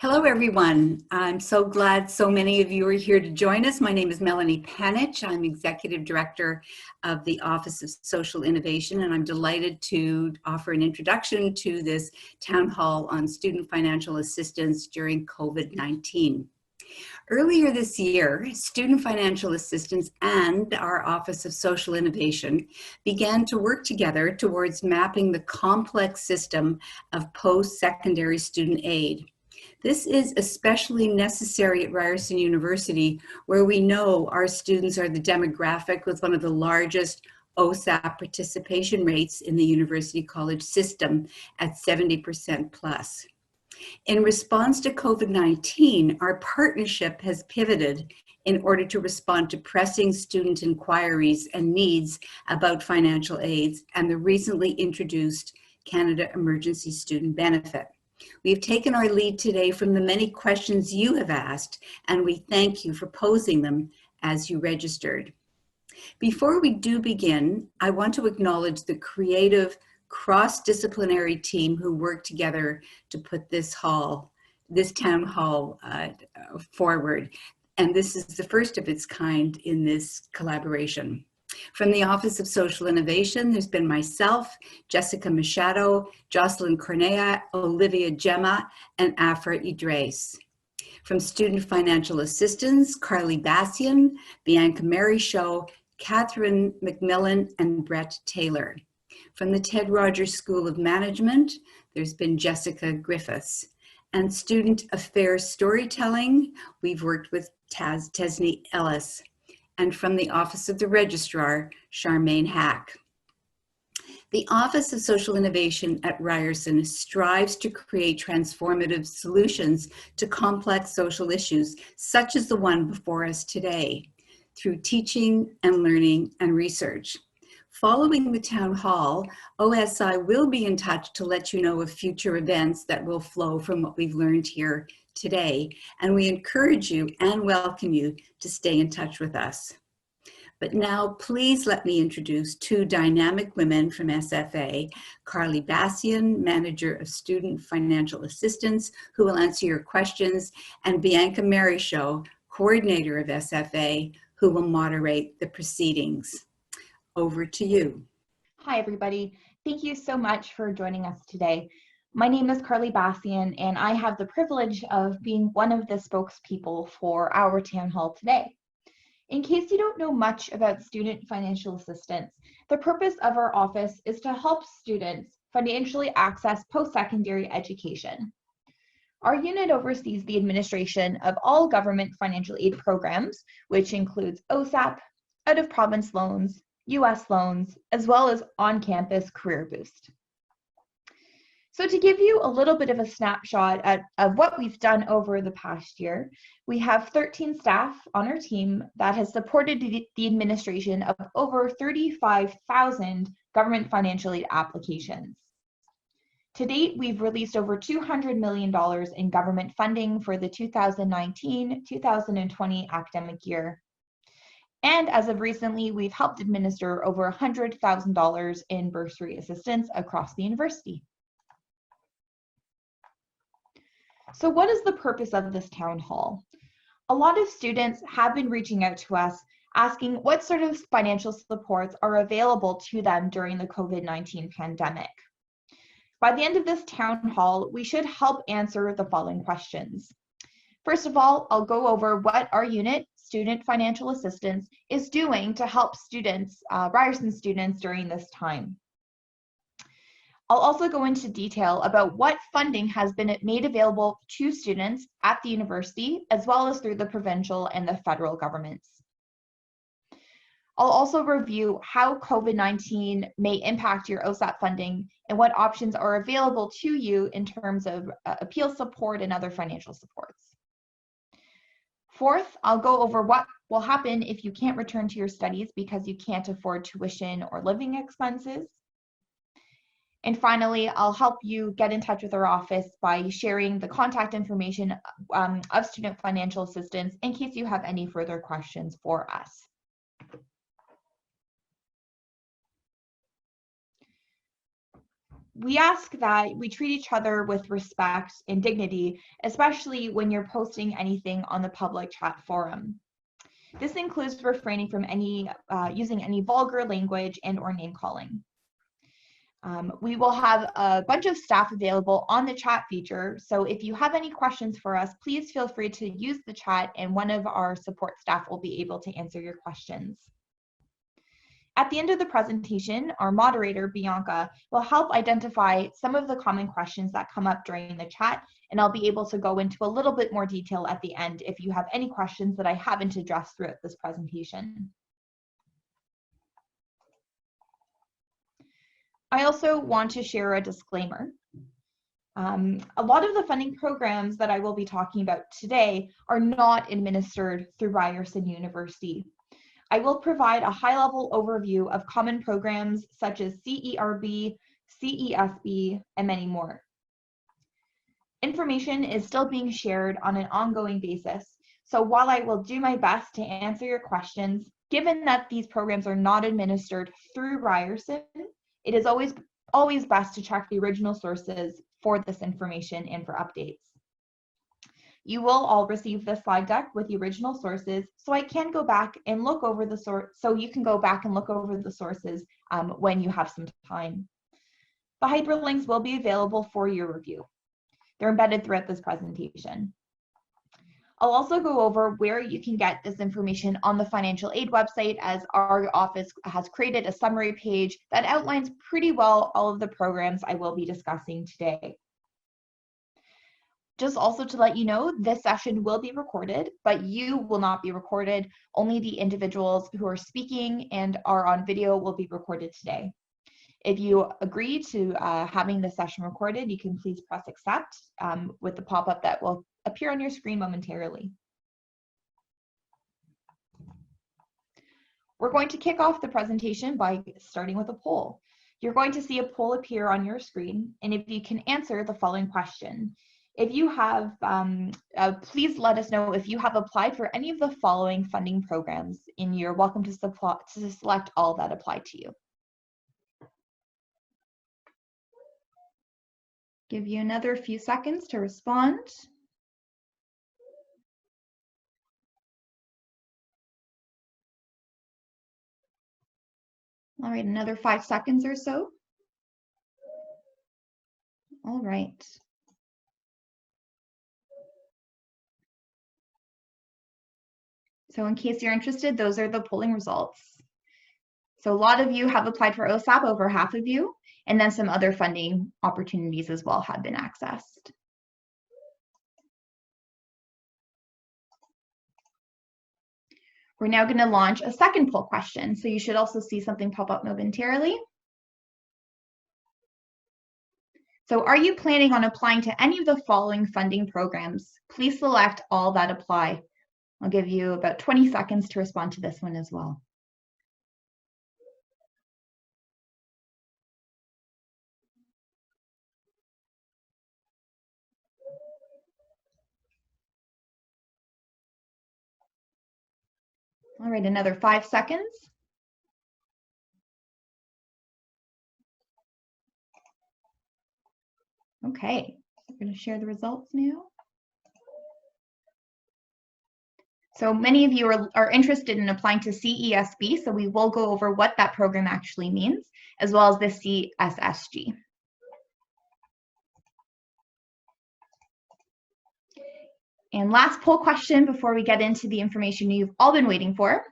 Hello, everyone. I'm so glad so many of you are here to join us. My name is Melanie Panich. I'm Executive Director of the Office of Social Innovation, and I'm delighted to offer an introduction to this town hall on student financial assistance during COVID-19. Earlier this year, Student Financial Assistance and our Office of Social Innovation began to work together towards mapping the complex system of post-secondary student aid. This is especially necessary at Ryerson University, where we know our students are the demographic with one of the largest OSAP participation rates in the university college system at 70% plus. In response to COVID-19, our partnership has pivoted in order to respond to pressing student inquiries and needs about financial aids and the recently introduced Canada Emergency Student Benefit. We've taken our lead today from the many questions you have asked, and we thank you for posing them as you registered. Before we do begin, I want to acknowledge the creative, cross-disciplinary team who worked together to put this town hall forward. And this is the first of its kind in this collaboration. From the Office of Social Innovation, there's been myself, Jessica Machado, Jocelyn Cornea, Olivia Gemma, and Afra Idres. From Student Financial Assistance, Carly Bassian, Bianca Show, Catherine McMillan, and Brett Taylor. From the Ted Rogers School of Management, there's been Jessica Griffiths. And Student Affairs Storytelling, we've worked with Tesney Ellis. And from the Office of the Registrar, Charmaine Hack. The Office of Social Innovation at Ryerson strives to create transformative solutions to complex social issues, such as the one before us today, through teaching and learning and research. Following the town hall, OSI will be in touch to let you know of future events that will flow from what we've learned here today, and we encourage you and welcome you to stay in touch with us. But now, please let me introduce two dynamic women from SFA, Carly Bassian, Manager of Student Financial Assistance, who will answer your questions, and Bianca Show, Coordinator of SFA, who will moderate the proceedings. Over to you. Hi, everybody. Thank you so much for joining us today. My name is Carly Bassian, and I have the privilege of being one of the spokespeople for our town hall today. In case you don't know much about student financial assistance, the purpose of our office is to help students financially access post-secondary education. Our unit oversees the administration of all government financial aid programs, which includes OSAP, out-of-province loans, US loans, as well as on-campus career boost. So to give you a little bit of a snapshot of what we've done over the past year, we have 13 staff on our team that has supported the administration of over 35,000 government financial aid applications. To date, we've released over $200 million in government funding for the 2019-2020 academic year. And as of recently, we've helped administer over $100,000 in bursary assistance across the university. So what is the purpose of this town hall? A lot of students have been reaching out to us asking what sort of financial supports are available to them during the COVID-19 pandemic. By the end of this town hall, we should help answer the following questions. First of all, I'll go over what our unit, Student Financial Assistance, is doing to help students, Ryerson students during this time. I'll also go into detail about what funding has been made available to students at the university, as well as through the provincial and the federal governments. I'll also review how COVID-19 may impact your OSAP funding and what options are available to you in terms of appeal support and other financial supports. Fourth, I'll go over what will happen if you can't return to your studies because you can't afford tuition or living expenses. And finally, I'll help you get in touch with our office by sharing the contact information of Student Financial Assistance in case you have any further questions for us. We ask that we treat each other with respect and dignity, especially when you're posting anything on the public chat forum. This includes refraining from using any vulgar language and or name calling. We will have a bunch of staff available on the chat feature, so if you have any questions for us, please feel free to use the chat and one of our support staff will be able to answer your questions. At the end of the presentation, our moderator, Bianca, will help identify some of the common questions that come up during the chat, and I'll be able to go into a little bit more detail at the end if you have any questions that I haven't addressed throughout this presentation. I also want to share a disclaimer. A lot of the funding programs that I will be talking about today are not administered through Ryerson University. I will provide a high-level overview of common programs such as CERB, CESB, and many more. Information is still being shared on an ongoing basis, so while I will do my best to answer your questions, given that these programs are not administered through Ryerson, it is always best to check the original sources for this information and for updates. You will all receive the slide deck with the original sources, so I can go back and look over the so you can go back and look over the sources when you have some time. The hyperlinks will be available for your review. They're embedded throughout this presentation. I'll also go over where you can get this information on the financial aid website, as our office has created a summary page that outlines pretty well all of the programs I will be discussing today. Just also to let you know, this session will be recorded, but you will not be recorded. Only the individuals who are speaking and are on video will be recorded today. If you agree to having the session recorded, you can please press accept with the pop-up that will appear on your screen momentarily. We're going to kick off the presentation by starting with a poll. You're going to see a poll appear on your screen, and if you can answer the following question. If you have, please let us know if you have applied for any of the following funding programs, and you're welcome to select all that apply to you. Give you another few seconds to respond. All right, another 5 seconds or so. All right. So in case you're interested, those are the polling results. So a lot of you have applied for OSAP, over half of you, and then some other funding opportunities as well have been accessed. We're now going to launch a second poll question, so you should also see something pop up momentarily. So are you planning on applying to any of the following funding programs? Please select all that apply. I'll give you about 20 seconds to respond to this one as well. All right, another 5 seconds. Okay, I'm going to share the results now. So many of you are interested in applying to CESB, so we will go over what that program actually means, as well as the CSSG. And last poll question before we get into the information you've all been waiting for.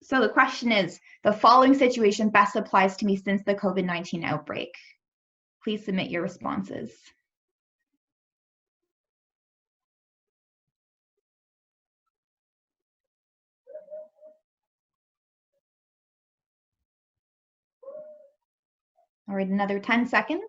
So the question is, the following situation best applies to me since the COVID-19 outbreak. Please submit your responses. All right, another 10 seconds.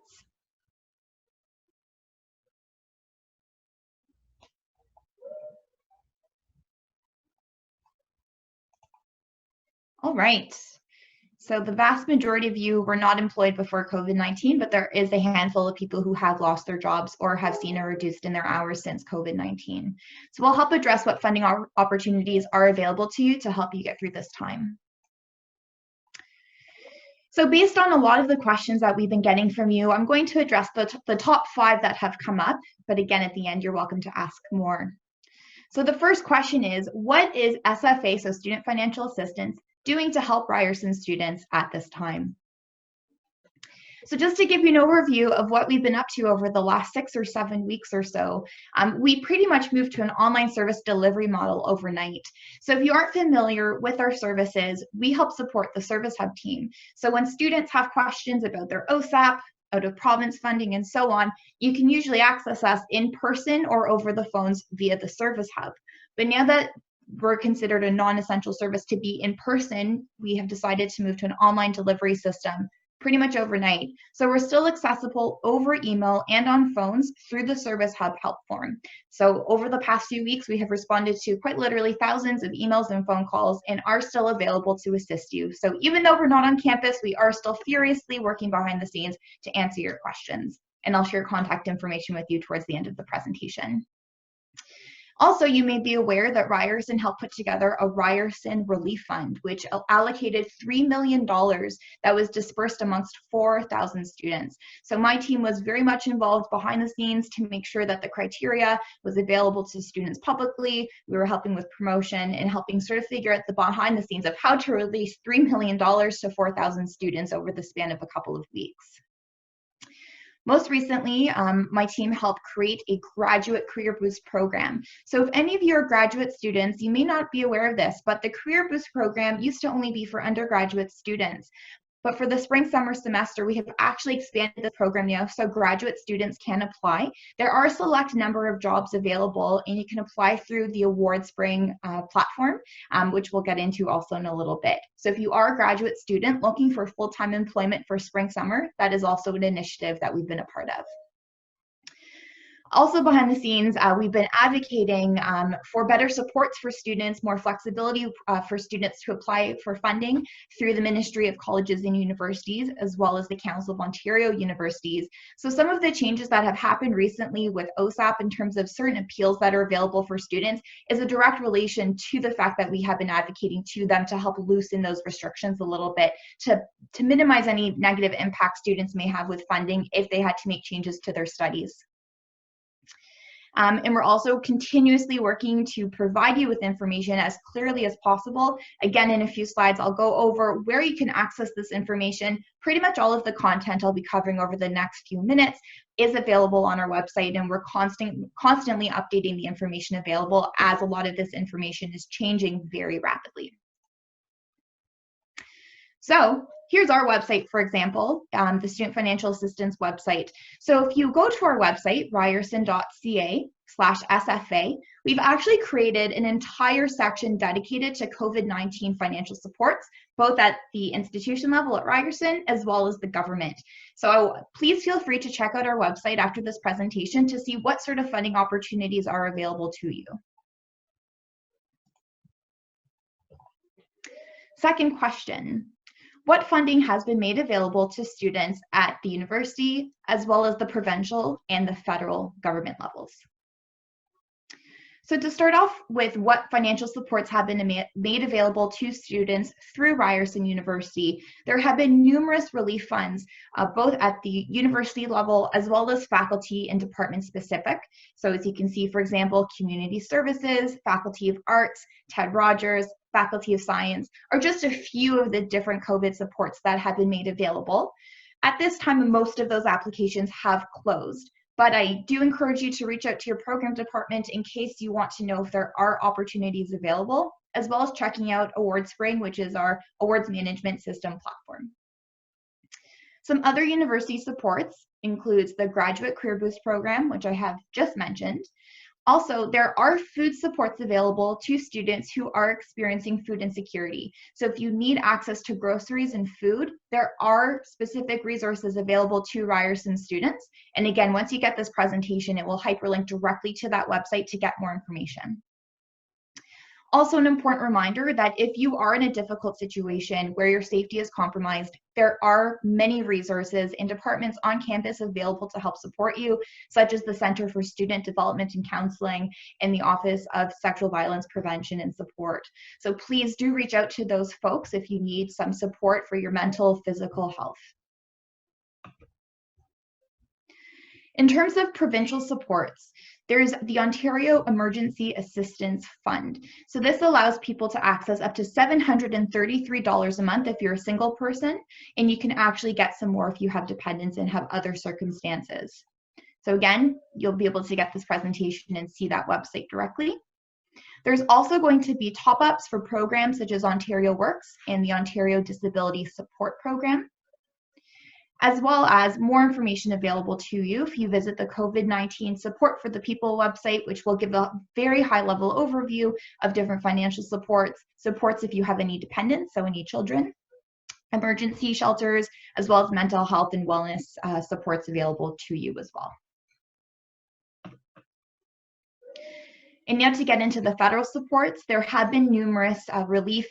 All right, so the vast majority of you were not employed before COVID-19, but there is a handful of people who have lost their jobs or have seen a reduced in their hours since COVID-19. So we'll help address what funding opportunities are available to you to help you get through this time. So based on a lot of the questions that we've been getting from you, I'm going to address the top 5 that have come up, but again, at the end, you're welcome to ask more. So the first question is, what is SFA, so Student Financial Assistance, doing to help Ryerson students at this time? So just to give you an overview of what we've been up to over the last 6 or 7 weeks or so, we pretty much moved to an online service delivery model overnight. So if you aren't familiar with our services, we help support the Service Hub team. So when students have questions about their OSAP, out of province funding, and so on, you can usually access us in person or over the phones via the Service Hub. But now that we're considered a non-essential service to be in person, we have decided to move to an online delivery system pretty much overnight. So we're still accessible over email and on phones through the Service Hub help form. So over the past few weeks, we have responded to quite literally thousands of emails and phone calls and are still available to assist you. So even though we're not on campus, we are still furiously working behind the scenes to answer your questions. And I'll share contact information with you towards the end of the presentation. Also, you may be aware that Ryerson helped put together a Ryerson Relief Fund, which allocated $3 million that was dispersed amongst 4,000 students. So my team was very much involved behind the scenes to make sure that the criteria was available to students publicly. We were helping with promotion and helping sort of figure out the behind the scenes of how to release $3 million to 4,000 students over the span of a couple of weeks. Most recently, my team helped create a graduate career boost program. So if any of you are graduate students, you may not be aware of this, but the career boost program used to only be for undergraduate students. But for the spring-summer semester, we have actually expanded the program now so graduate students can apply. There are a select number of jobs available, and you can apply through the AwardSpring platform, which we'll get into also in a little bit. So if you are a graduate student looking for full-time employment for spring-summer, that is also an initiative that we've been a part of. Also behind the scenes, we've been advocating for better supports for students, more flexibility for students to apply for funding through the Ministry of Colleges and Universities, as well as the Council of Ontario Universities. So some of the changes that have happened recently with OSAP in terms of certain appeals that are available for students is a direct relation to the fact that we have been advocating to them to help loosen those restrictions a little bit to minimize any negative impact students may have with funding if they had to make changes to their studies. And we're also continuously working to provide you with information as clearly as possible. Again, in a few slides, I'll go over where you can access this information. Pretty much all of the content I'll be covering over the next few minutes is available on our website, and we're constantly updating the information available as a lot of this information is changing very rapidly. So here's our website, for example, the Student Financial Assistance website. So if you go to our website, ryerson.ca/SFA, we've actually created an entire section dedicated to COVID-19 financial supports, both at the institution level at Ryerson as well as the government. So please feel free to check out our website after this presentation to see what sort of funding opportunities are available to you. Second question. What funding has been made available to students at the university, as well as the provincial and the federal government levels? So to start off with what financial supports have been made available to students through Ryerson University, there have been numerous relief funds, both at the university level as well as faculty and department specific. So as you can see, for example, Community Services, Faculty of Arts, Ted Rogers, Faculty of Science are just a few of the different COVID supports that have been made available. At this time, most of those applications have closed, but I do encourage you to reach out to your program department in case you want to know if there are opportunities available, as well as checking out AwardSpring, which is our awards management system platform. Some other university supports includes the Graduate Career Boost program, which I have just mentioned. Also, there are food supports available to students who are experiencing food insecurity. So if you need access to groceries and food, there are specific resources available to Ryerson students. And again, once you get this presentation, it will hyperlink directly to that website to get more information. Also, an important reminder that if you are in a difficult situation where your safety is compromised, there are many resources and departments on campus available to help support you, such as the Center for Student Development and Counseling and the Office of Sexual Violence Prevention and Support. So please do reach out to those folks if you need some support for your mental, physical health. In terms of provincial supports, there's the Ontario Emergency Assistance Fund. So this allows people to access up to $733 a month if you're a single person, and you can actually get some more if you have dependents and have other circumstances. So again, you'll be able to get this presentation and see that website directly. There's also going to be top-ups for programs such as Ontario Works and the Ontario Disability Support Program, as well as more information available to you if you visit the COVID-19 Support for the People website, which will give a very high-level overview of different financial supports if you have any dependents, so any children, emergency shelters, as well as mental health and wellness supports available to you as well. And now to get into the federal supports, there have been numerous relief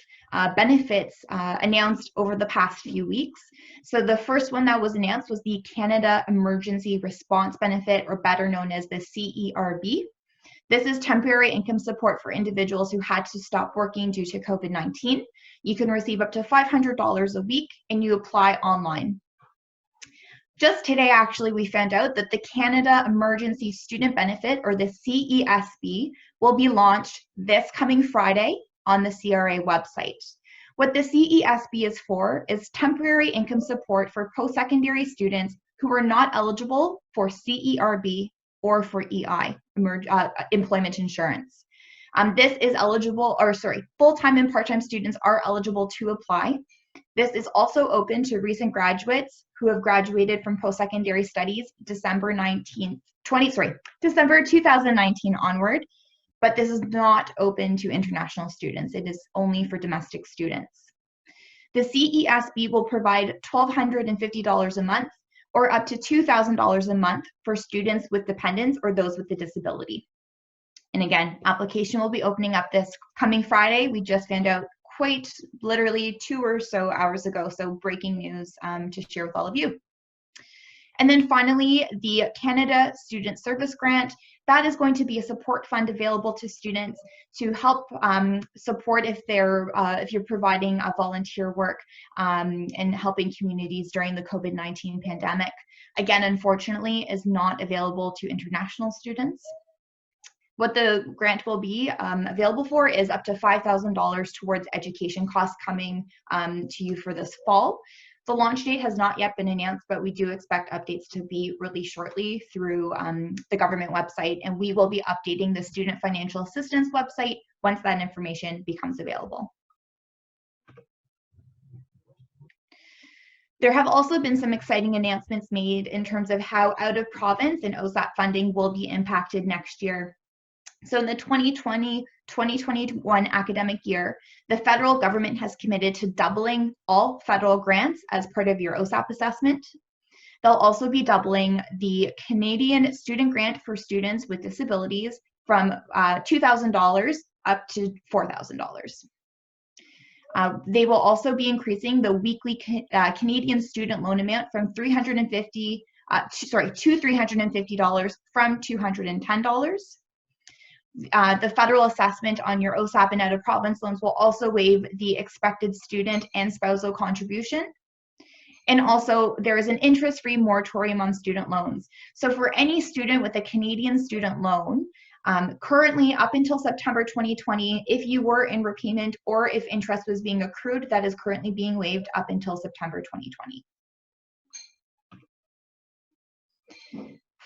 benefits announced over the past few weeks. So the first one that was announced was the Canada Emergency Response Benefit, or better known as the CERB. This is temporary income support for individuals who had to stop working due to COVID-19. You can receive up to $500 a week, and you apply online. Just today, actually, we found out that the Canada Emergency Student Benefit, or the CESB, will be launched this coming Friday on the CRA website. What the CESB is for is temporary income support for post-secondary students who are not eligible for CERB or for EI, employment insurance. This is eligible, full-time and part-time students are eligible to apply. This is also open to recent graduates who have graduated from post-secondary studies December 2019 onward, but this is not open to international students. It is only for domestic students. The CESB will provide $1,250 a month or up to $2,000 a month for students with dependents or those with a disability. And again, application will be opening up this coming Friday. We just found out quite literally 2 or so hours ago, so breaking news to share with all of you. And then finally, the Canada Student Service Grant. That is going to be a support fund available to students to help support if you're providing volunteer work and helping communities during the COVID-19 pandemic. Again, unfortunately, is not available to international students. What the grant will be available for is up to $5,000 towards education costs coming to you for this fall. The launch date has not yet been announced, but we do expect updates to be released shortly through the government website, and we will be updating the Student Financial Assistance website once that information becomes available. There have also been some exciting announcements made in terms of how out-of-province and OSAP funding will be impacted next year. So in the 2020-2021 academic year, the federal government has committed to doubling all federal grants as part of your OSAP assessment. They'll also be doubling the Canadian Student Grant for students with disabilities from $2,000 up to $4,000. They will also be increasing the weekly Canadian student loan amount from $350 from $210. The federal assessment on your OSAP and out-of-province loans will also waive the expected student and spousal contribution. And also, there is an interest-free moratorium on student loans. So for any student with a Canadian student loan, currently up until September 2020, if you were in repayment or if interest was being accrued, that is currently being waived up until September 2020.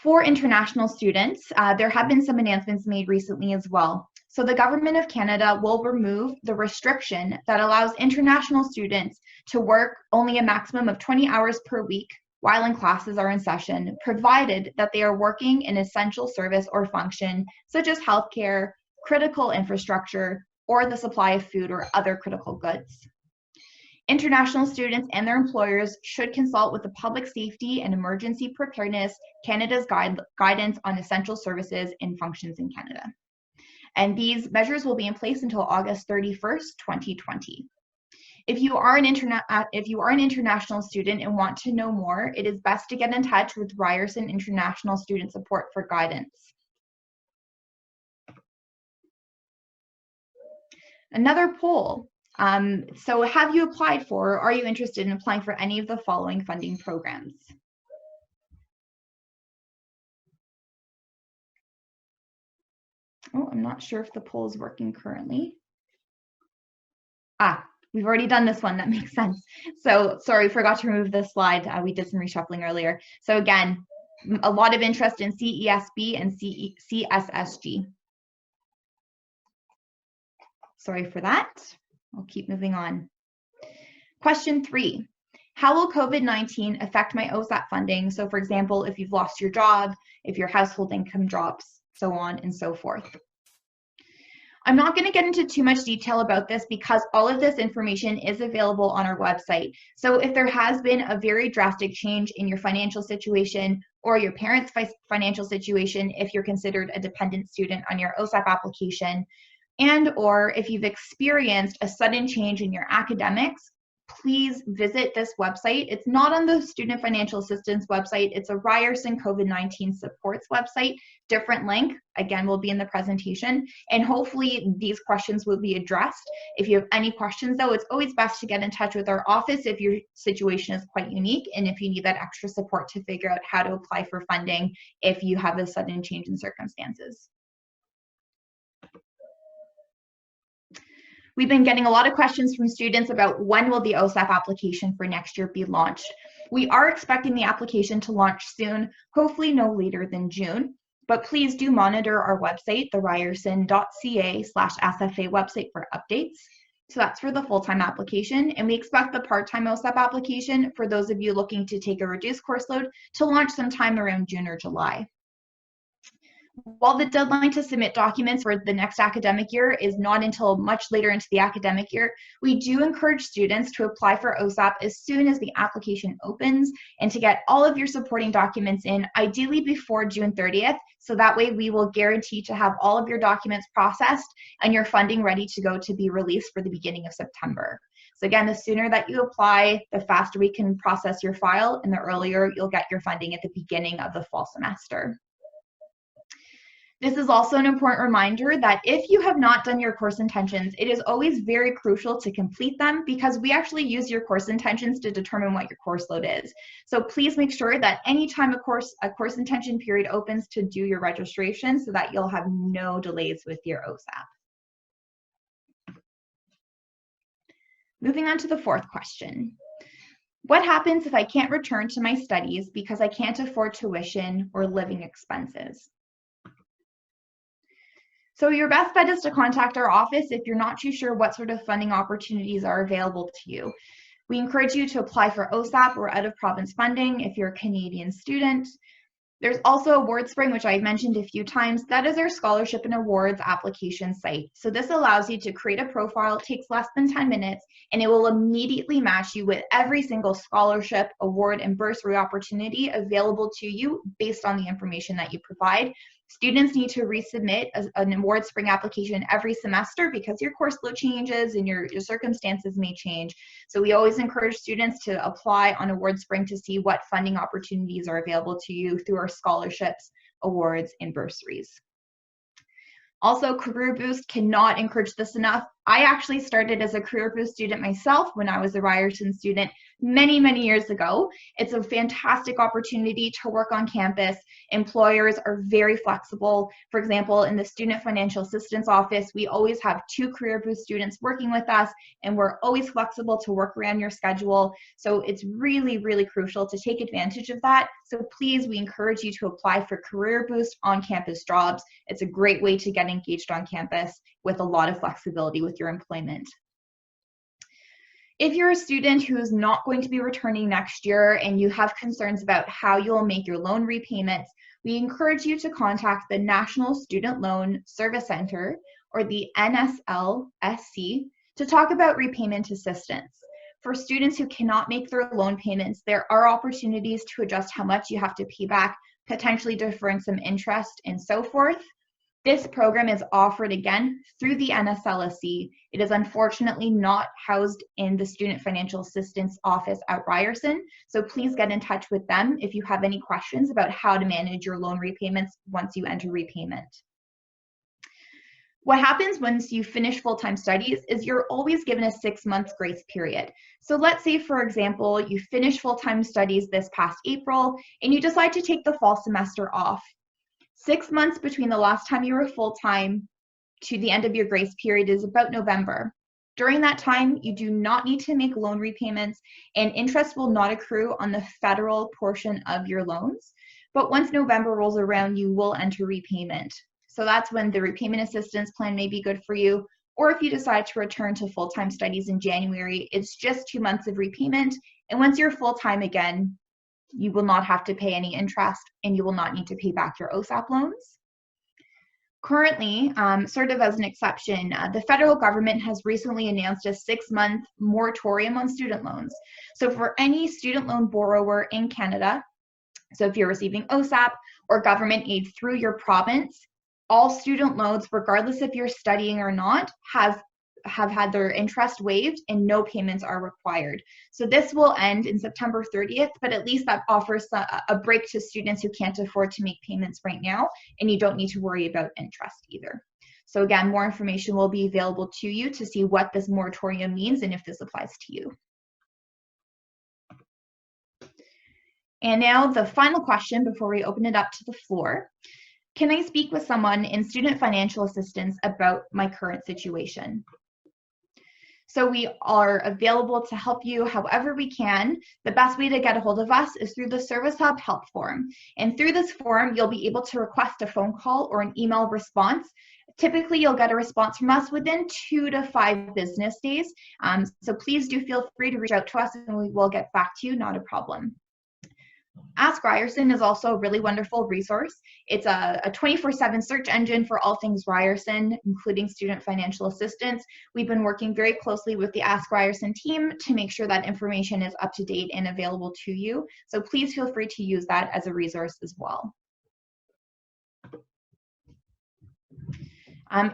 For international students, there have been some announcements made recently as well. So the Government of Canada will remove the restriction that allows international students to work only a maximum of 20 hours per week while in classes are in session, provided that they are working in essential service or function, such as healthcare, critical infrastructure, or the supply of food or other critical goods. International students and their employers should consult with the Public Safety and Emergency Preparedness Canada's guidance on essential services and functions in Canada. And these measures will be in place until August 31st, 2020. If you are an international student and want to know more, it is best to get in touch with Ryerson International Student Support for guidance. Another poll. So have you applied for, or are you interested in applying for any of the following funding programs? Oh, I'm not sure if the poll is working currently. We've already done this one, that makes sense. So sorry, forgot to remove this slide. We did some reshuffling earlier. So again, a lot of interest in CESB and CSSG. Sorry for that. I'll keep moving on. Question 3, how will COVID-19 affect my OSAP funding? So for example, if you've lost your job, if your household income drops, so on and so forth. I'm not going to get into too much detail about this because all of this information is available on our website. So if there has been a very drastic change in your financial situation or your parents' financial situation, if you're considered a dependent student on your OSAP application, and or if you've experienced a sudden change in your academics, please visit this website. It's not on the Student Financial Assistance website. It's a Ryerson COVID-19 supports website. Different link, again, will be in the presentation. And hopefully these questions will be addressed. If you have any questions though, it's always best to get in touch with our office if your situation is quite unique and if you need that extra support to figure out how to apply for funding if you have a sudden change in circumstances. We've been getting a lot of questions from students about when will the OSAP application for next year be launched. We are expecting the application to launch soon, hopefully no later than June, but please do monitor our website, the ryerson.ca/SFA website for updates. So that's for the full-time application, and we expect the part-time OSAP application for those of you looking to take a reduced course load to launch sometime around June or July. While the deadline to submit documents for the next academic year is not until much later into the academic year, we do encourage students to apply for OSAP as soon as the application opens and to get all of your supporting documents in, ideally before June 30th, so that way we will guarantee to have all of your documents processed and your funding ready to go to be released for the beginning of September. So again, the sooner that you apply, the faster we can process your file, and the earlier you'll get your funding at the beginning of the fall semester. This is also an important reminder that if you have not done your course intentions, it is always very crucial to complete them because we actually use your course intentions to determine what your course load is. So please make sure that anytime a course intention period opens to do your registration so that you'll have no delays with your OSAP. Moving on to the 4th question. What happens if I can't return to my studies because I can't afford tuition or living expenses? So your best bet is to contact our office if you're not too sure what sort of funding opportunities are available to you. We encourage you to apply for OSAP or out-of-province funding if you're a Canadian student. There's also AwardSpring, which I've mentioned a few times. That is our scholarship and awards application site. So this allows you to create a profile. It takes less than 10 minutes, and it will immediately match you with every single scholarship, award, and bursary opportunity available to you based on the information that you provide. Students need to resubmit an AwardSpring application every semester because your course load changes and your circumstances may change. So we always encourage students to apply on AwardSpring to see what funding opportunities are available to you through our scholarships, awards, and bursaries. Also, Career Boost, cannot encourage this enough. I actually started as a Career Boost student myself when I was a Ryerson student many, many years ago. It's a fantastic opportunity to work on campus. Employers are very flexible. For example, in the Student Financial Assistance Office, we always have 2 Career Boost students working with us, and we're always flexible to work around your schedule. So it's really, really crucial to take advantage of that. So please, we encourage you to apply for Career Boost on-campus jobs. It's a great way to get engaged on campus with a lot of flexibility with your employment. If you're a student who is not going to be returning next year and you have concerns about how you'll make your loan repayments, we encourage you to contact the National Student Loan Service Center, or the NSLSC, to talk about repayment assistance. For students who cannot make their loan payments, there are opportunities to adjust how much you have to pay back, potentially deferring some interest and so forth. This program is offered again through the NSLSC. It is unfortunately not housed in the Student Financial Assistance Office at Ryerson, so please get in touch with them if you have any questions about how to manage your loan repayments once you enter repayment. What happens once you finish full-time studies is you're always given a 6-month grace period. So let's say, for example, you finish full-time studies this past April and you decide to take the fall semester off. 6 months between the last time you were full-time to the end of your grace period is about November. During that time, you do not need to make loan repayments, and interest will not accrue on the federal portion of your loans. But once November rolls around, you will enter repayment. So that's when the repayment assistance plan may be good for you. Or if you decide to return to full-time studies in January, it's just 2 months of repayment. And once you're full-time again, you will not have to pay any interest and you will not need to pay back your OSAP loans. Currently, sort of as an exception, the federal government has recently announced a 6-month moratorium on student loans. So for any student loan borrower in Canada, so if you're receiving OSAP or government aid through your province, all student loans, regardless if you're studying or not, have had their interest waived and no payments are required. So this will end in September 30th, but at least that offers a break to students who can't afford to make payments right now, and you don't need to worry about interest either. So again, more information will be available to you to see what this moratorium means and if this applies to you. And now the final question before we open it up to the floor. Can I speak with someone in student financial assistance about my current situation? So we are available to help you however we can. The best way to get a hold of us is through the Service Hub help form. And through this form, you'll be able to request a phone call or an email response. Typically, you'll get a response from us within 2 to 5 business days. So please do feel free to reach out to us and we will get back to you, not a problem. Ask Ryerson is also a really wonderful resource. It's a 24/7 search engine for all things Ryerson, including student financial assistance. We've been working very closely with the Ask Ryerson team to make sure that information is up to date and available to you. So please feel free to use that as a resource as well.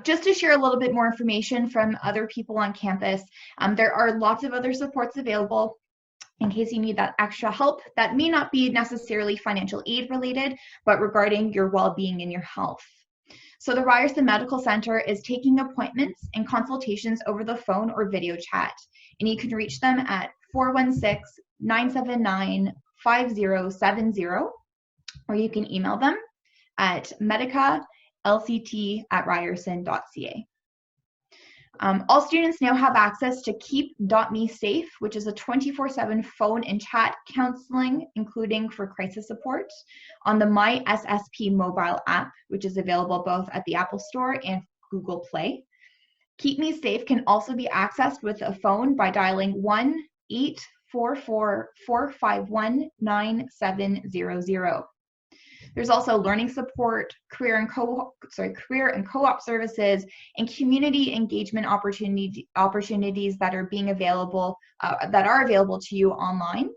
Just to share a little bit more information from other people on campus, there are lots of other supports available in case you need that extra help that may not be necessarily financial aid related, but regarding your well-being and your health. So the Ryerson Medical Center is taking appointments and consultations over the phone or video chat, and you can reach them at 416-979-5070, or you can email them at medicalct@ryerson.ca. All students now have access to Keep.me Safe, which is a 24/7 phone and chat counseling, including for crisis support, on the My SSP mobile app, which is available both at the Apple Store and Google Play. Keep Me Safe can also be accessed with a phone by dialing 1-844-451-9700. There's also learning support, career and co-op services, and community engagement opportunities that are available to you online.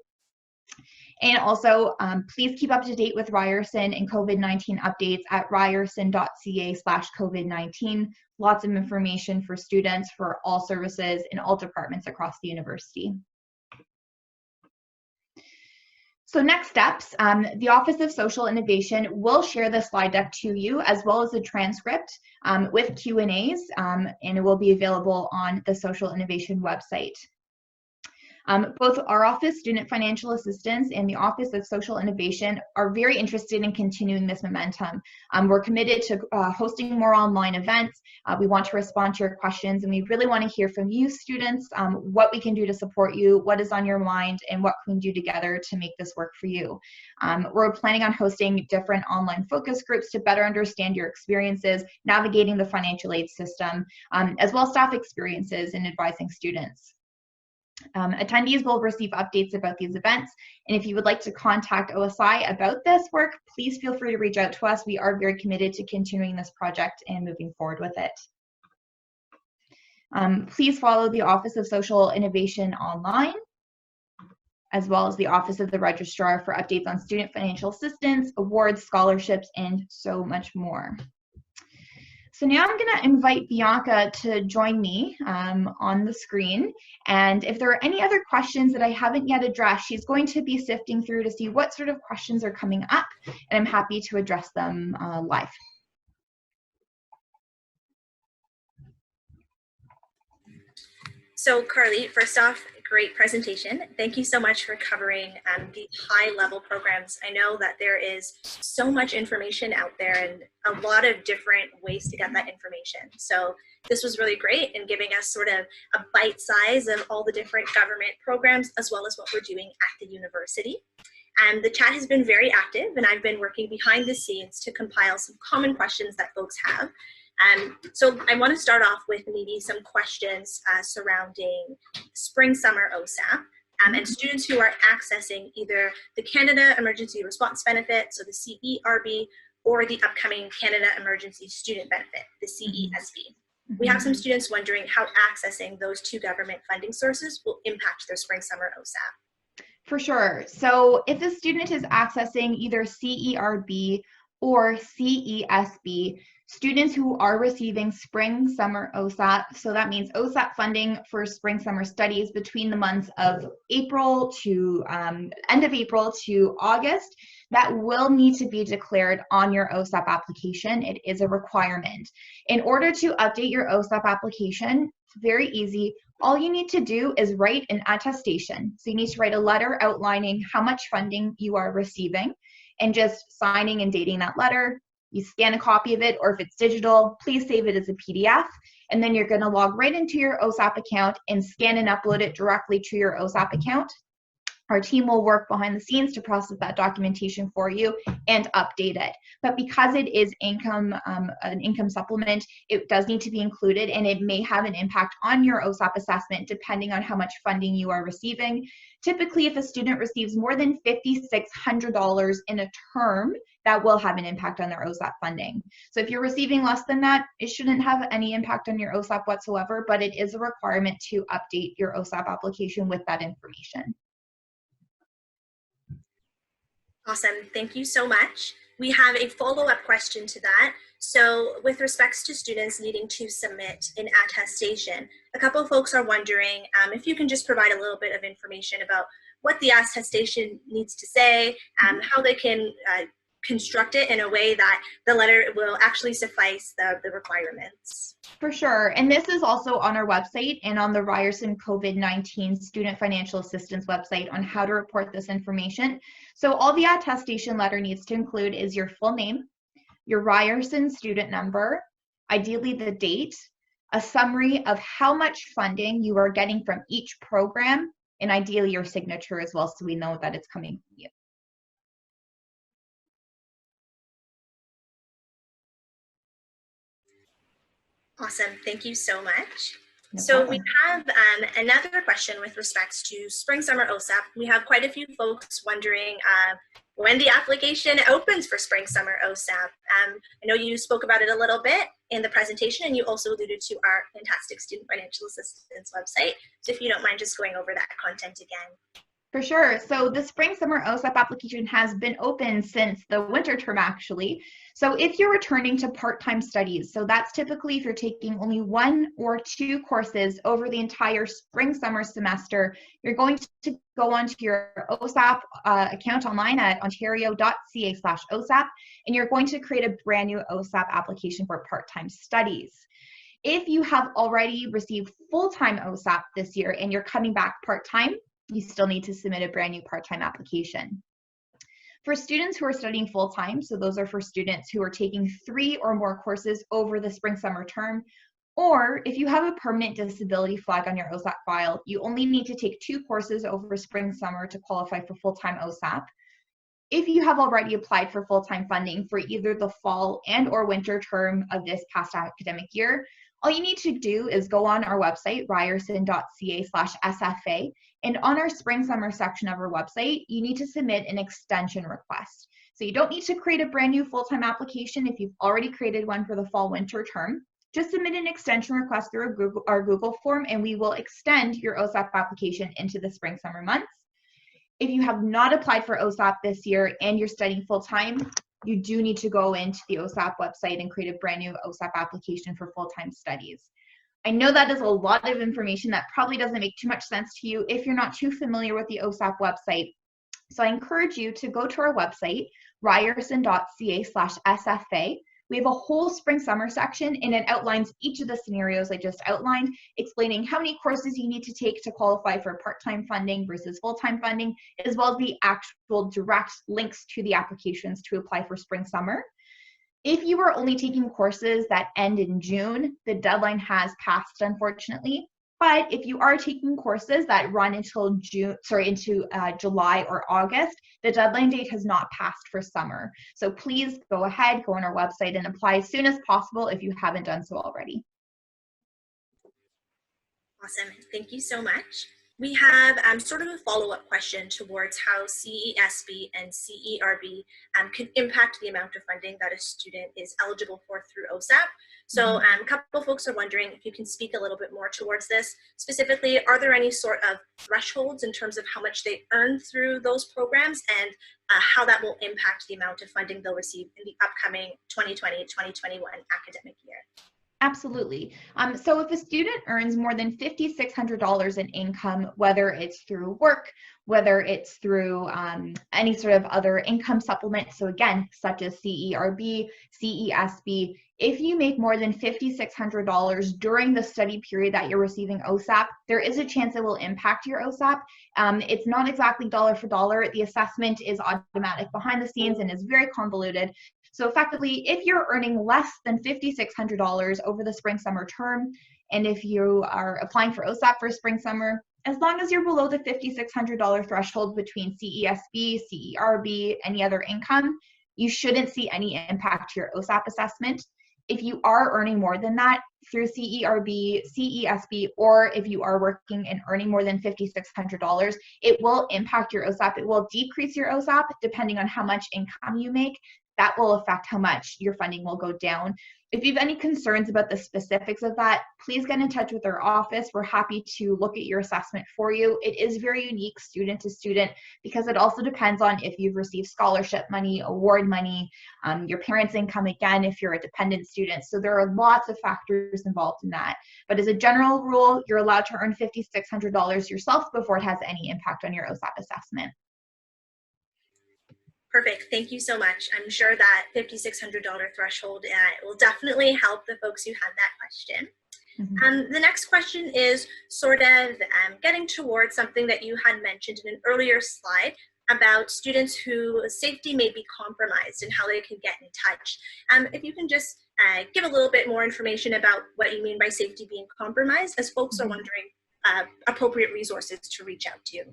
And also, please keep up to date with Ryerson and COVID-19 updates at ryerson.ca/COVID-19. Lots of information for students for all services in all departments across the university. So next steps, the Office of Social Innovation will share the slide deck to you as well as the transcript with Q&As, and it will be available on the Social Innovation website. Both our office, Student Financial Assistance, and the Office of Social Innovation are very interested in continuing this momentum. We're committed to hosting more online events. We want to respond to your questions, and we really want to hear from you students, what we can do to support you, what is on your mind, and what can we do together to make this work for you. We're planning on hosting different online focus groups to better understand your experiences, navigating the financial aid system, as well as staff experiences in advising students. Attendees will receive updates about these events, and if you would like to contact OSI about this work, please feel free to reach out to us. We are very committed to continuing this project and moving forward with it. Please follow the Office of Social Innovation online, as well as the Office of the Registrar for updates on student financial assistance, awards, scholarships, and so much more. So now I'm going to invite Bianca to join me on the screen. And if there are any other questions that I haven't yet addressed, she's going to be sifting through to see what sort of questions are coming up, and I'm happy to address them live. So Carly, first off, great presentation. Thank you so much for covering the high-level programs. I know that there is so much information out there and a lot of different ways to get that information. So this was really great in giving us sort of a bite size of all the different government programs as well as what we're doing at the university. And the chat has been very active, and I've been working behind the scenes to compile some common questions that folks have. So I want to start off with maybe some questions surrounding SpringSummer OSAP and students who are accessing either the Canada Emergency Response Benefit, so the CERB, or the upcoming Canada Emergency Student Benefit, the CESB. We have some students wondering how accessing those two government funding sources will impact their SpringSummer OSAP. For sure. So if a student is accessing either CERB or CESB, students who are receiving SpringSummer OSAP, so that means OSAP funding for spring-summer studies between the months of April to end of April to August, that will need to be declared on your OSAP application. It is a requirement. In order to update your OSAP application, it's very easy. All you need to do is write an attestation. So you need to write a letter outlining how much funding you are receiving and just signing and dating that letter. You scan a copy of it, or if it's digital, please save it as a PDF. And then you're going to log right into your OSAP account and scan and upload it directly to your OSAP account. Our team will work behind the scenes to process that documentation for you and update it. But because it is income, an income supplement, it does need to be included, and it may have an impact on your OSAP assessment depending on how much funding you are receiving. Typically, if a student receives more than $5,600 in a term, that will have an impact on their OSAP funding. So if you're receiving less than that, it shouldn't have any impact on your OSAP whatsoever, but it is a requirement to update your OSAP application with that information. Awesome, thank you so much. We have a follow-up question to that. So with respects to students needing to submit an attestation, a couple of folks are wondering if you can just provide a little bit of information about what the attestation needs to say, how they can construct it in a way that the letter will actually suffice the requirements. For sure, and this is also on our website and on the Ryerson COVID-19 Student Financial Assistance website on how to report this information. So all the attestation letter needs to include is your full name, your Ryerson student number, ideally the date, a summary of how much funding you are getting from each program, and ideally your signature as well, so we know that it's coming from you. Awesome, thank you so much. No so problem. We have another question with respects to SpringSummer OSAP. We have quite a few folks wondering when the application opens for SpringSummer OSAP. I know you spoke about it a little bit in the presentation, and you also alluded to our fantastic Student Financial Assistance website. So if you don't mind just going over that content again. For sure. So the SpringSummer OSAP application has been open since the winter term, actually. So if you're returning to part-time studies, so that's typically if you're taking only 1 or 2 courses over the entire spring-summer semester, you're going to go onto your OSAP account online at ontario.ca/OSAP, and you're going to create a brand new OSAP application for part-time studies. If you have already received full-time OSAP this year and you're coming back part-time, you still need to submit a brand new part-time application. For students who are studying full-time, so those are for students who are taking 3 or more courses over the spring-summer term, or if you have a permanent disability flag on your OSAP file, you only need to take 2 courses over spring-summer to qualify for full-time OSAP. If you have already applied for full-time funding for either the fall and or winter term of this past academic year, all you need to do is go on our website, ryerson.ca/SFA, and on our spring-summer section of our website, you need to submit an extension request. So you don't need to create a brand new full-time application if you've already created one for the fall-winter term. Just submit an extension request through our Google form, and we will extend your OSAP application into the spring-summer months. If you have not applied for OSAP this year and you're studying full-time, you do need to go into the OSAP website and create a brand new OSAP application for full-time studies. I know that is a lot of information that probably doesn't make too much sense to you if you're not too familiar with the OSAP website. So I encourage you to go to our website, ryerson.ca/SFA. We have a whole spring-summer section, and it outlines each of the scenarios I just outlined, explaining how many courses you need to take to qualify for part-time funding versus full-time funding, as well as the actual direct links to the applications to apply for spring-summer. If you are only taking courses that end in June, the deadline has passed, unfortunately. But if you are taking courses that run until July or August, the deadline date has not passed for summer. So please go ahead, go on our website and apply as soon as possible if you haven't done so already. Awesome, thank you so much. We have sort of a follow-up question towards how CESB and CERB can impact the amount of funding that a student is eligible for through OSAP. So a couple of folks are wondering if you can speak a little bit more towards this. Specifically, are there any sort of thresholds in terms of how much they earn through those programs and how that will impact the amount of funding they'll receive in the upcoming 2020-2021 academic year? Absolutely. So if a student earns more than $5,600 in income, whether it's through work, whether it's through any sort of other income supplement, so again, such as CERB, CESB, if you make more than $5,600 during the study period that you're receiving OSAP, there is a chance it will impact your OSAP. It's not exactly dollar for dollar. The assessment is automatic behind the scenes and is very convoluted. So effectively, if you're earning less than $5,600 over the spring-summer term, and if you are applying for OSAP for spring-summer, as long as you're below the $5,600 threshold between CESB, CERB, any other income, you shouldn't see any impact to your OSAP assessment. If you are earning more than that through CERB, CESB, or if you are working and earning more than $5,600, it will impact your OSAP. It will decrease your OSAP depending on how much income you make. That will affect how much your funding will go down. If you have any concerns about the specifics of that, please get in touch with our office. We're happy to look at your assessment for you. It is very unique student to student because it also depends on if you've received scholarship money, award money, your parents' income, again, if you're a dependent student. So there are lots of factors involved in that. But as a general rule, you're allowed to earn $5,600 yourself before it has any impact on your OSAP assessment. Perfect, thank you so much. I'm sure that $5,600 threshold will definitely help the folks who had that question. The next question is sort of getting towards something that you had mentioned in an earlier slide about students whose safety may be compromised and how they can get in touch. If you can just give a little bit more information about what you mean by safety being compromised, as folks are wondering appropriate resources to reach out to.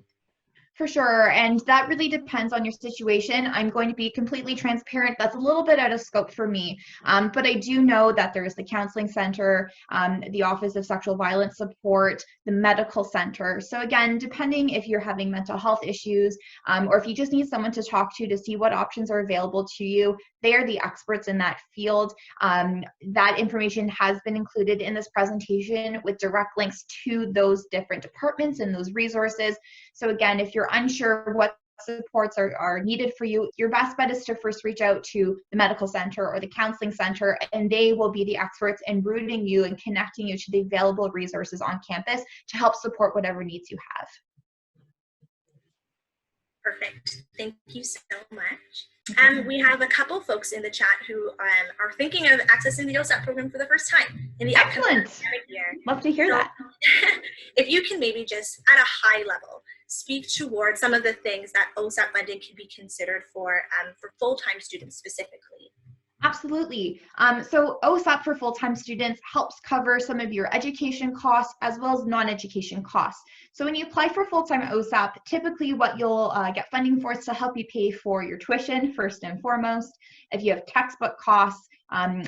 For sure, and that really depends on your situation. I'm going to be completely transparent. That's a little bit out of scope for me, but I do know that there's the counseling center, the Office of Sexual Violence Support, the medical center. So again, depending if you're having mental health issues or if you just need someone to talk to see what options are available to you, they are the experts in that field. That information has been included in this presentation with direct links to those different departments and those resources. So again, if you're unsure what supports are needed for you, your best bet is to first reach out to the medical center or the counseling center, and they will be the experts in routing you and connecting you to the available resources on campus to help support whatever needs you have. Perfect, thank you so much. We have a couple folks in the chat who are thinking of accessing the OSAP program for the first time in the upcoming academic year. Love to hear that. If you can maybe just at a high level speak towards some of the things that OSAP funding can be considered for full-time students specifically. Absolutely. So OSAP for full-time students helps cover some of your education costs as well as non-education costs. So when you apply for full-time OSAP, typically what you'll get funding for is to help you pay for your tuition first and foremost. If you have textbook costs,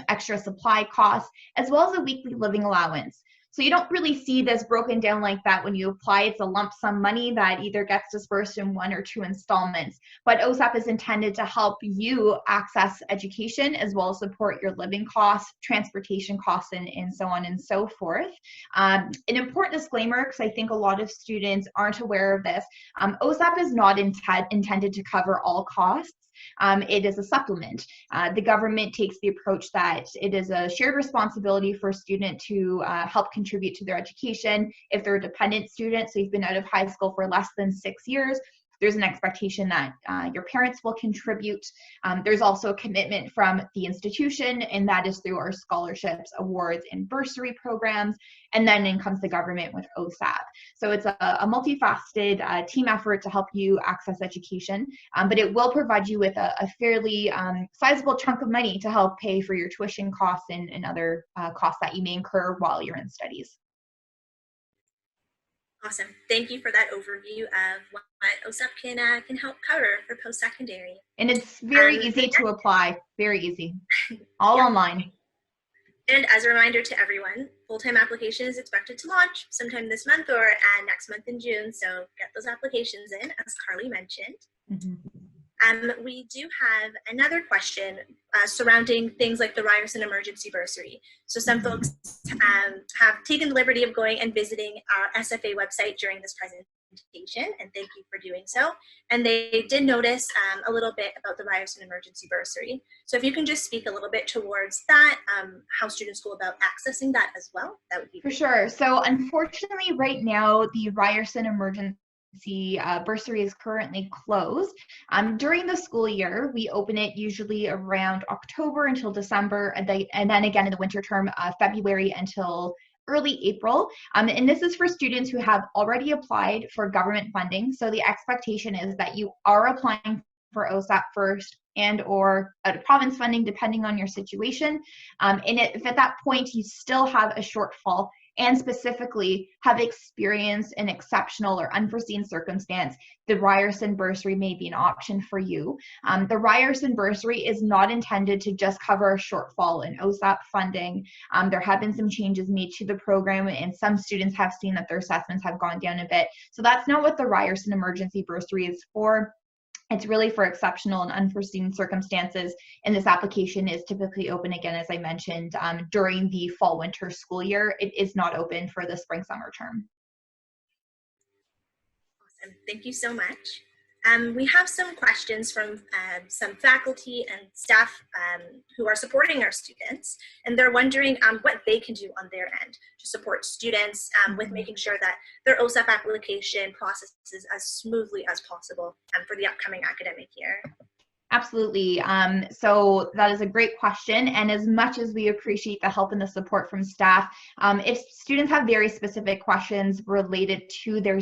extra supply costs, as well as a weekly living allowance. So you don't really see this broken down like that when you apply. It's a lump sum money that either gets dispersed in 1 or 2 installments. But OSAP is intended to help you access education as well as support your living costs, transportation costs, and so on and so forth. An important disclaimer, because I think a lot of students aren't aware of this, OSAP is not intended to cover all costs. it is a supplement. The government takes the approach that it is a shared responsibility for a student to help contribute to their education. If they're a dependent student, so you've been out of high school for less than 6 years, there's an expectation that your parents will contribute. There's also a commitment from the institution, and that is through our scholarships, awards, and bursary programs. And then in comes the government with OSAP. So it's a multifaceted team effort to help you access education, but it will provide you with a fairly sizable chunk of money to help pay for your tuition costs and other costs that you may incur while you're in studies. Awesome. Thank you for that overview of what OSAP can help cover for post-secondary. And it's very easy to apply, very easy, all online. And as a reminder to everyone, full-time application is expected to launch sometime this month or next month in June, so get those applications in, as Carly mentioned. We do have another question surrounding things like the Ryerson Emergency Bursary. So some folks have taken the liberty of going and visiting our SFA website during this presentation, and thank you for doing so. And they did notice a little bit about the Ryerson Emergency Bursary. So if you can just speak a little bit towards that, how students go about accessing that as well, that would be for sure. So unfortunately, right now, the Ryerson Emergency bursary is currently closed. During the school year, we open it usually around October until December, and then again in the winter term, February until early April. And this is for students who have already applied for government funding. So the expectation is that you are applying for OSAP first and or out of province funding, depending on your situation. And if at that point you still have a shortfall, and specifically have experienced an exceptional or unforeseen circumstance, the Ryerson bursary may be an option for you. The Ryerson bursary is not intended to just cover a shortfall in OSAP funding. There have been some changes made to the program, and some students have seen that their assessments have gone down a bit. So that's not what the Ryerson Emergency Bursary is for. It's really for exceptional and unforeseen circumstances, and this application is typically open again, as I mentioned, during the fall-winter school year. It is not open for the spring-summer term. Awesome. Thank you so much. We have some questions from some faculty and staff who are supporting our students, and they're wondering what they can do on their end to support students with making sure that their OSAP application processes as smoothly as possible for the upcoming academic year. Absolutely. So that is a great question. And as much as we appreciate the help and the support from staff, if students have very specific questions related to their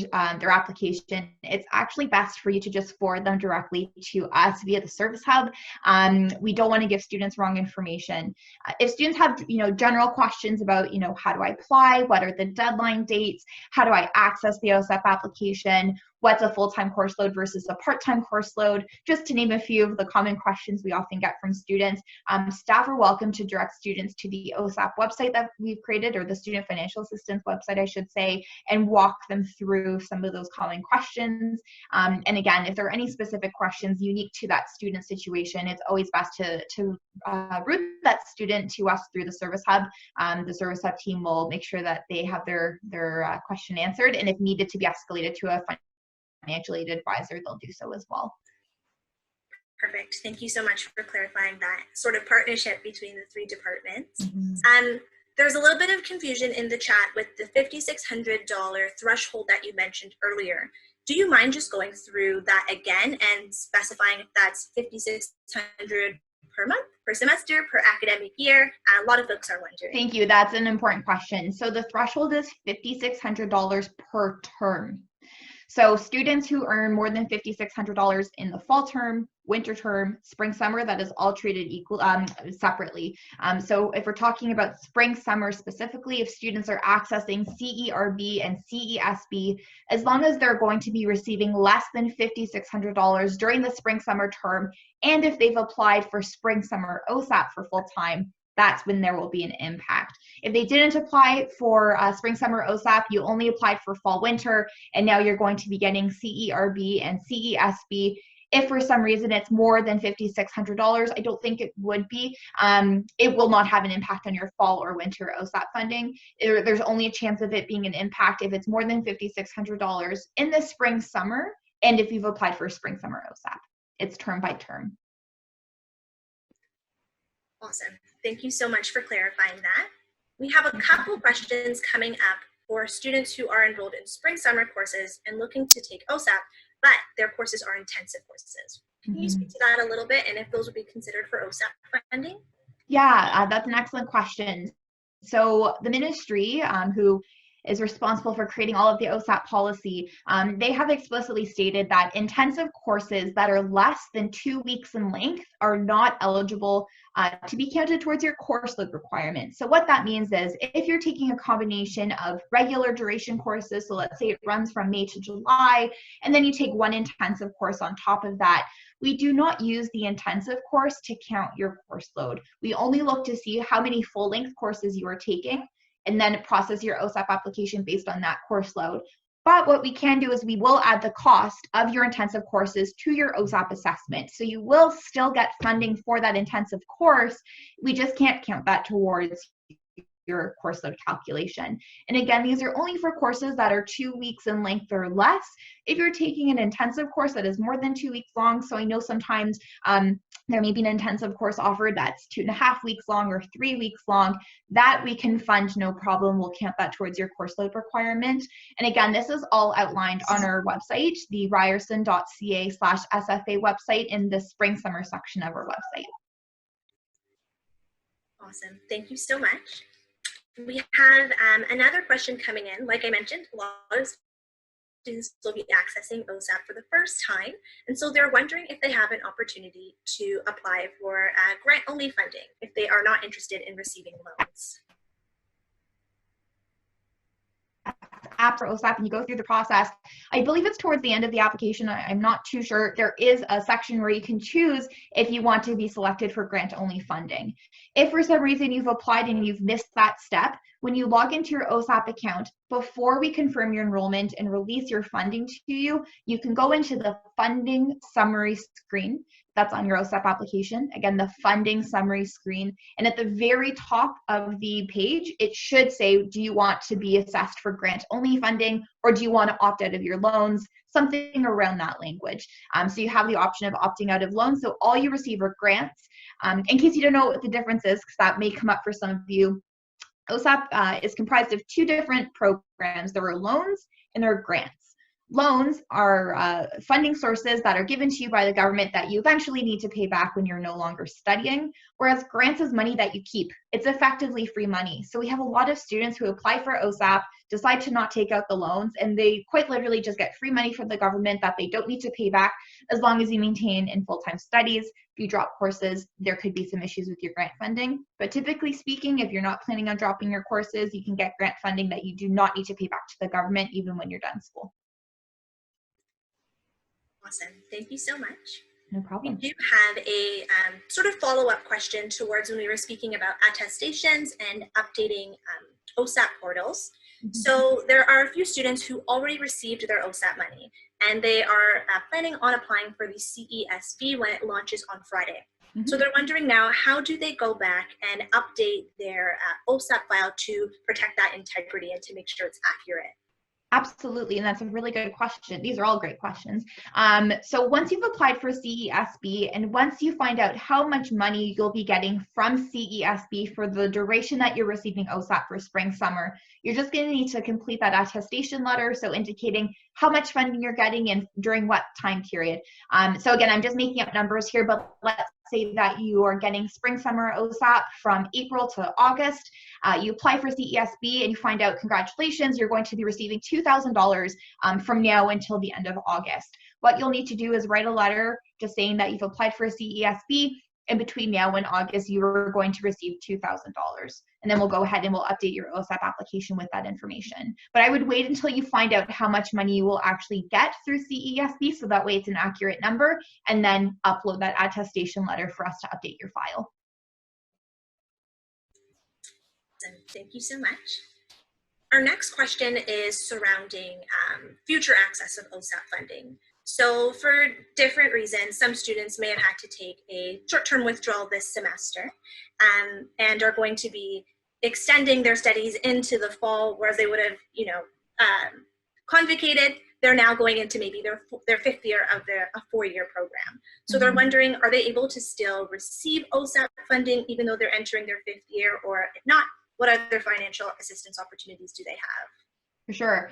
application, it's actually best for you to just forward them directly to us via the service hub. We don't want to give students wrong information. If students have, general questions about, how do I apply? What are the deadline dates? How do I access the OSAP application? What's a full-time course load versus a part-time course load? Just to name a few of the common questions we often get from students. Staff are welcome to direct students to the OSAP website that we've created, or the Student Financial Assistance website, I should say, and walk them through some of those common questions. And again, if there are any specific questions unique to that student situation, it's always best to route that student to us through the service hub. The service hub team will make sure that they have their question answered, and if needed to be escalated to a financial aid advisor, they'll do so as well. Perfect. Thank you so much for clarifying that sort of partnership between the three departments. There's a little bit of confusion in the chat with the $5,600 threshold that you mentioned earlier. Do you mind just going through that again and specifying if that's $5,600 per month, per semester, per academic year? A lot of folks are wondering. Thank you. That's an important question. So the threshold is $5,600 per term. So students who earn more than $5,600 in the fall term, winter term, spring, summer, that is all treated separately. So if we're talking about spring, summer specifically, if students are accessing CERB and CESB, as long as they're going to be receiving less than $5,600 during the spring, summer term, and if they've applied for spring, summer OSAP for full time, that's when there will be an impact. If they didn't apply for spring, summer OSAP, you only applied for fall, winter, and now you're going to be getting CERB and CESB. If for some reason it's more than $5,600, I don't think it would be, it will not have an impact on your fall or winter OSAP funding. There's only a chance of it being an impact if it's more than $5,600 in the spring, summer, and if you've applied for spring, summer OSAP. It's term by term. Awesome. Thank you so much for clarifying that. We have a couple questions coming up for students who are enrolled in spring summer courses and looking to take OSAP, but their courses are intensive courses. Can you speak to that a little bit, and if those would be considered for OSAP funding? Yeah, that's an excellent question. So the ministry, who is responsible for creating all of the OSAP policy, they have explicitly stated that intensive courses that are less than 2 weeks in length are not eligible to be counted towards your course load requirement. So what that means is if you're taking a combination of regular duration courses, so let's say it runs from May to July, and then you take one intensive course on top of that, we do not use the intensive course to count your course load. We only look to see how many full-length courses you are taking, and then process your OSAP application based on that course load. But what we can do is we will add the cost of your intensive courses to your OSAP assessment. So you will still get funding for that intensive course. We just can't count that towards your course load calculation. And again, these are only for courses that are 2 weeks in length or less. If you're taking an intensive course that is more than 2 weeks long, so I know sometimes there may be an intensive course offered that's 2.5 weeks long or 3 weeks long, that we can fund no problem. We'll count that towards your course load requirement. And again, this is all outlined on our website, the ryerson.ca/SFA website, in the spring summer section of our website. Awesome. Thank you so much. We have another question coming in. Like I mentioned, a lot of students will be accessing OSAP for the first time, and so they're wondering if they have an opportunity to apply for grant-only funding if they are not interested in receiving loans. App for OSAP, and you go through the process. I believe it's towards the end of the application. I'm not too sure. There is a section where you can choose if you want to be selected for grant-only funding. If for some reason you've applied and you've missed that step, when you log into your OSAP account, before we confirm your enrollment and release your funding to you, you can go into the funding summary screen that's on your OSAP application. Again, the funding summary screen. And at the very top of the page, it should say, do you want to be assessed for grant-only funding, or do you want to opt out of your loans? Something around that language. So you have the option of opting out of loans. So all you receive are grants. In case you don't know what the difference is, because that may come up for some of you, OSAP is comprised of 2 different programs. There are loans and there are grants. Loans are funding sources that are given to you by the government that you eventually need to pay back when you're no longer studying, whereas grants is money that you keep. It's effectively free money. So we have a lot of students who apply for OSAP, decide to not take out the loans, and they quite literally just get free money from the government that they don't need to pay back as long as you maintain in full-time studies. If you drop courses, there could be some issues with your grant funding. But typically speaking, if you're not planning on dropping your courses, you can get grant funding that you do not need to pay back to the government even when you're done school. Awesome. Thank you so much. No problem. We do have a sort of follow-up question towards when we were speaking about attestations and updating OSAP portals. Mm-hmm. So there are a few students who already received their OSAP money, and they are planning on applying for the CESB when it launches on Friday. Mm-hmm. So they're wondering now, how do they go back and update their OSAP file to protect that integrity and to make sure it's accurate? Absolutely, and that's a really good question. These are all great questions. So once you've applied for CESB, and once you find out how much money you'll be getting from CESB for the duration that you're receiving OSAP for spring summer, you're just going to need to complete that attestation letter, so indicating how much funding you're getting and during what time period. So again, I'm just making up numbers here, but let's say that you are getting spring summer OSAP from April to August. You apply for CESB and you find out, congratulations, you're going to be receiving $2,000 from now until the end of August. What you'll need to do is write a letter just saying that you've applied for a CESB, and between now and August, you are going to receive $2,000. And then we'll go ahead and we'll update your OSAP application with that information. But I would wait until you find out how much money you will actually get through CESB, so that way it's an accurate number, and then upload that attestation letter for us to update your file. Thank you so much. Our next question is surrounding future access of OSAP funding. So for different reasons, some students may have had to take a short-term withdrawal this semester and are going to be extending their studies into the fall, where they would have, convocated they're now going into maybe their fifth year of a 4-year program. So they're wondering, are they able to still receive OSAP funding even though they're entering their 5th year, or if not, what other financial assistance opportunities do they have? For sure.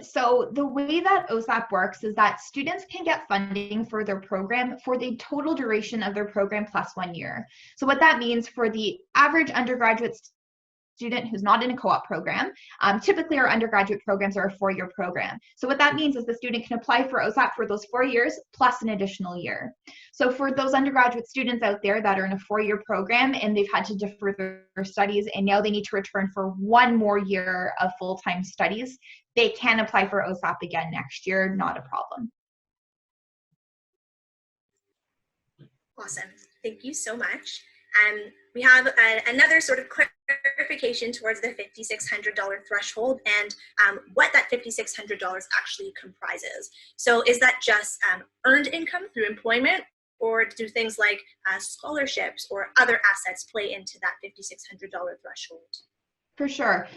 So the way that OSAP works is that students can get funding for their program for the total duration of their program plus 1 year. So what that means for the average undergraduate student who's not in a co-op program, typically our undergraduate programs are a 4-year program. So what that means is the student can apply for OSAP for those 4 years plus an additional year. So for those undergraduate students out there that are in a 4-year program and they've had to defer their studies and now they need to return for 1 more year of full-time studies, they can apply for OSAP again next year, not a problem. Awesome. Thank you so much. We have another sort of clarification towards the $5,600 threshold and what that $5,600 actually comprises. So is that just earned income through employment, or do things like scholarships or other assets play into that $5,600 threshold? For sure.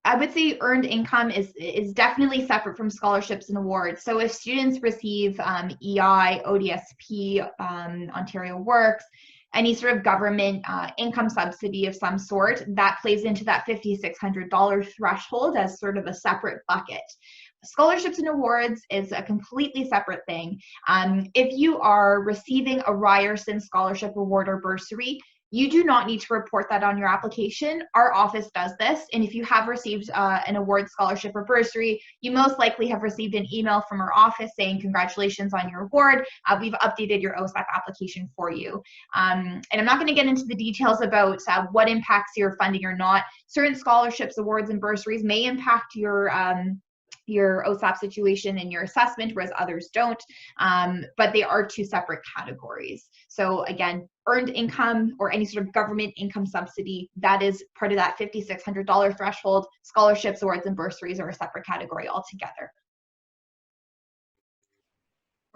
I would say earned income is definitely separate from scholarships and awards. So if students receive EI, ODSP, Ontario Works, any sort of government income subsidy of some sort, that plays into that $5,600 threshold as sort of a separate bucket. Scholarships and awards is a completely separate thing. If you are receiving a Ryerson scholarship, award, or bursary, you do not need to report that on your application. Our office does this, and if you have received an award, scholarship, or bursary, you most likely have received an email from our office saying congratulations on your award. We've updated your OSAP application for you. And I'm not going to get into the details about what impacts your funding or not. Certain scholarships, awards, and bursaries may impact your OSAP situation and your assessment, whereas others don't, but they are 2 separate categories. So again, earned income or any sort of government income subsidy, that is part of that $5,600 threshold. Scholarships, awards, and bursaries are a separate category altogether.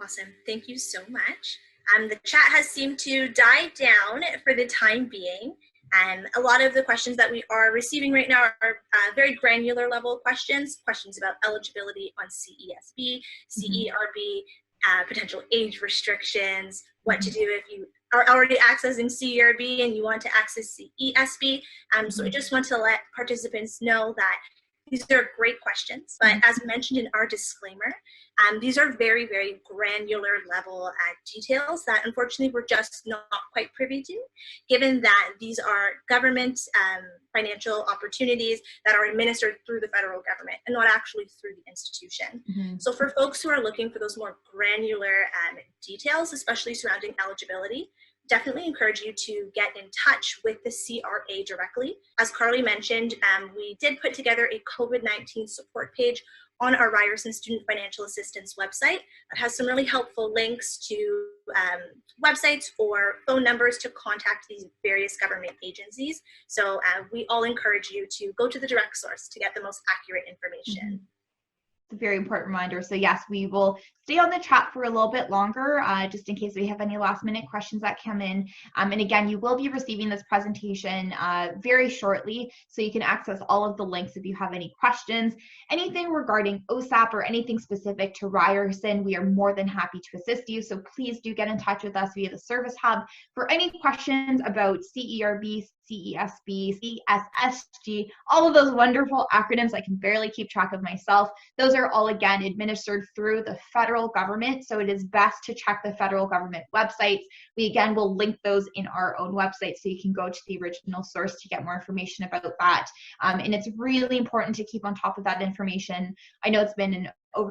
Awesome. Thank you so much. The chat has seemed to die down for the time being. A lot of the questions that we are receiving right now are very granular level questions about eligibility on CESB, CERB, potential age restrictions, what to do if you are already accessing CERB and you want to access CESB. So I just want to let participants know that these are great questions, but as mentioned in our disclaimer, these are very, very granular level details that unfortunately we're just not quite privy to, given that these are government financial opportunities that are administered through the federal government and not actually through the institution. So for folks who are looking for those more granular details, especially surrounding eligibility, definitely encourage you to get in touch with the CRA directly. As Carly mentioned, we did put together a COVID-19 support page on our Ryerson Student Financial Assistance website that has some really helpful links to websites or phone numbers to contact these various government agencies. So we all encourage you to go to the direct source to get the most accurate information. It's a very important reminder. So yes, we will stay on the chat for a little bit longer, just in case we have any last minute questions that come in. And again, you will be receiving this presentation very shortly, so you can access all of the links if you have any questions. Anything regarding OSAP or anything specific to Ryerson, we are more than happy to assist you. So please do get in touch with us via the service hub for any questions about CERB, CESB, CSSG, all of those wonderful acronyms I can barely keep track of myself. Those are all, again, administered through the federal government, so it is best to check the federal government websites. We, again, will link those in our own website, so you can go to the original source to get more information about that. And it's really important to keep on top of that information. I know it's been an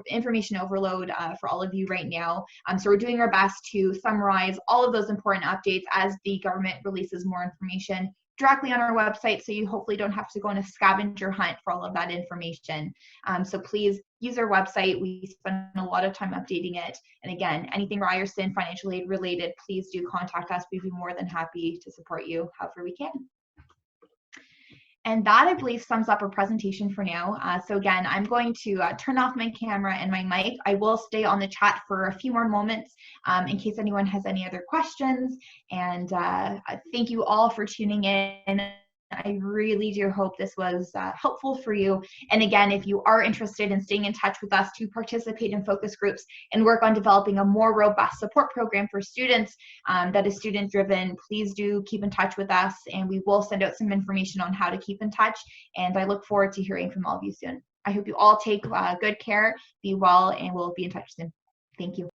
information overload for all of you right now. So we're doing our best to summarize all of those important updates as the government releases more information directly on our website, so you hopefully don't have to go on a scavenger hunt for all of that information. So please use our website. We spend a lot of time updating it. And again, anything Ryerson financial aid related, please do contact us. We'd be more than happy to support you however we can. And that, I believe, sums up our presentation for now. So again, I'm going to turn off my camera and my mic. I will stay on the chat for a few more moments in case anyone has any other questions. And thank you all for tuning in. I really do hope this was helpful for you. And again, if you are interested in staying in touch with us to participate in focus groups and work on developing a more robust support program for students that is student-driven, please do keep in touch with us, and we will send out some information on how to keep in touch. And I look forward to hearing from all of you soon. I hope you all take good care, be well, and we'll be in touch soon. Thank you.